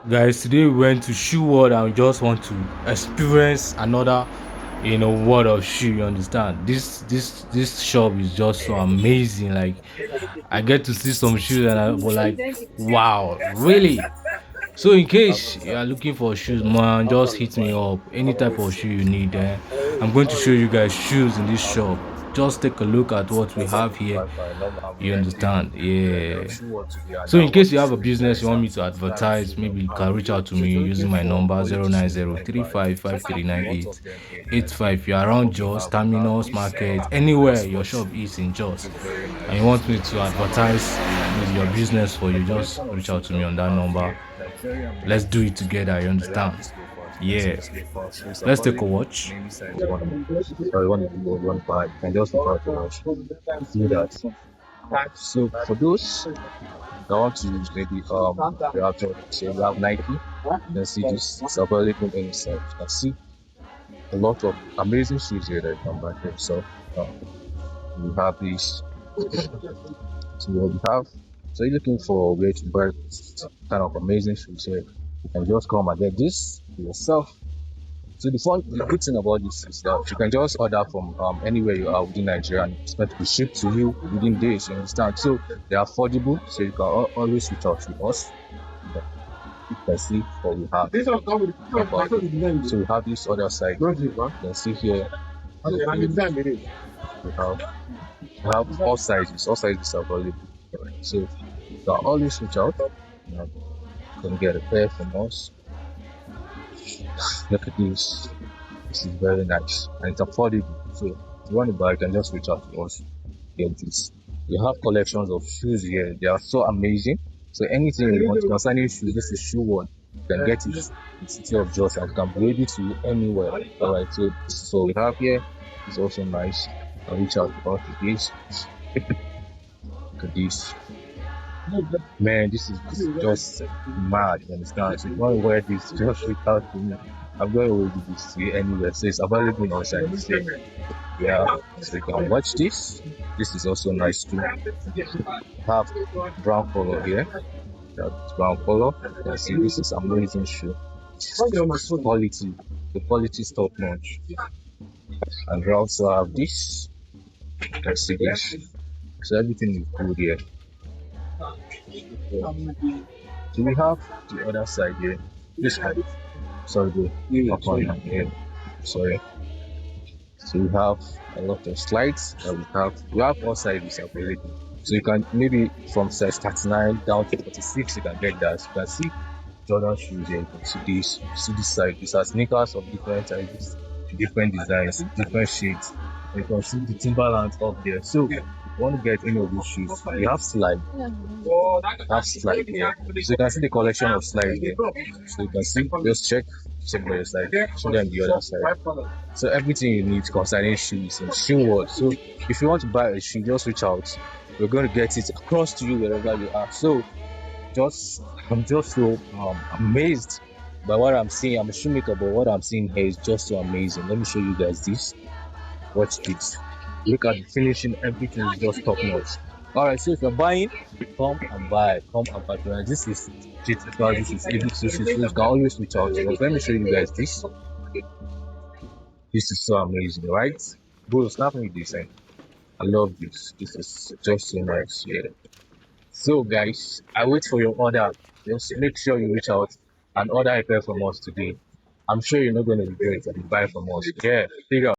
Guys, today we went to shoe world and we just want to experience another, world of shoe. You understand? This shop is just so amazing. Like, I get to see some shoes and I was like, wow, really? So in case you are looking for shoes, man, just hit me up. Any type of shoe you need, I'm going to show you guys shoes in this shop. Just take a look at what we have here. You understand? Yeah. So in case you have a business you want me to advertise, maybe you can reach out to me using my number 09035539885. If you're around Jos, Terminus Market, anywhere your shop is in Jos, and you want me to advertise with your business for you, just reach out to me on that number. Let's do it together, you understand? Yeah. Let's take a watch. Sorry, one five. Can just do that. So for those that want to use maybe you have Jordan, so you have Nike, you can see this is available inside. You can see a lot of amazing shoes here that you can buy for yourself. We have these. So what we have. So you're looking for a way to buy this kind of amazing shoes here. You can just come and get this for yourself. So the good thing about this is that you can just order from anywhere you are within Nigeria and expect to be shipped to you within days. You understand? So they are affordable, so you can always reach out to us. You can see what we have. So we have this other side. You can see here. We have all sizes. All sizes are available. So you can always reach out. You can get a pair from us. Look at this. This is very nice and it's affordable. So if you want to buy, you can just reach out to us. Get this. We have collections of shoes here. They are so amazing. So anything you want concerning shoes, this is shoe world. You can get it in the city of Jos and can bring it to you anywhere. Alright, so we have here is also nice. I'll reach out to us with this. Look at this. Man, this is just mad, you understand? So if you want to wear this, just reach out to me. I'm going to wear this to you anywhere. So it's available outside the same. Yeah, so you can watch this. This is also nice too. Have brown color here. That's brown color. You can see this is amazing shoe. Quality. The quality is top notch. And we also have this. You can see this. So everything is good here. So we have the other side here. This one. Sorry, the up on here. Sorry. So we have a lot of slides that we have all sizes available. So you can maybe from size 39 down to 46 you can get that. You can see Jordan shoes here, you can see this side. These are sneakers of different sizes, different designs, different shades. And you can see the Timberland up there. So if you want to get any of these shoes, we have slide. Have slide here. So you can see the collection of slide here. So you can see, just check by your side, show them the other side. So everything you need concerning shoes in shoe world. So if you want to buy a shoe, just reach out. We're going to get it across to you wherever you are. So I'm just so amazed by what I'm seeing. I'm a shoemaker, but what I'm seeing here is just so amazing. Let me show you guys this. Watch this. Look at the finishing, everything is just top notch. Alright, so if you're buying, come and buy. Come and patronize. This is digital, this is easy to so you can always reach out to us. Let me show you guys this. This is so amazing, right? Bro, snap me this. I love this. This is just so nice. Yeah. So guys, I wait for your order. Just make sure you reach out and order a pair from us today. I'm sure you're not going to regret it and buy from us. Yeah, figure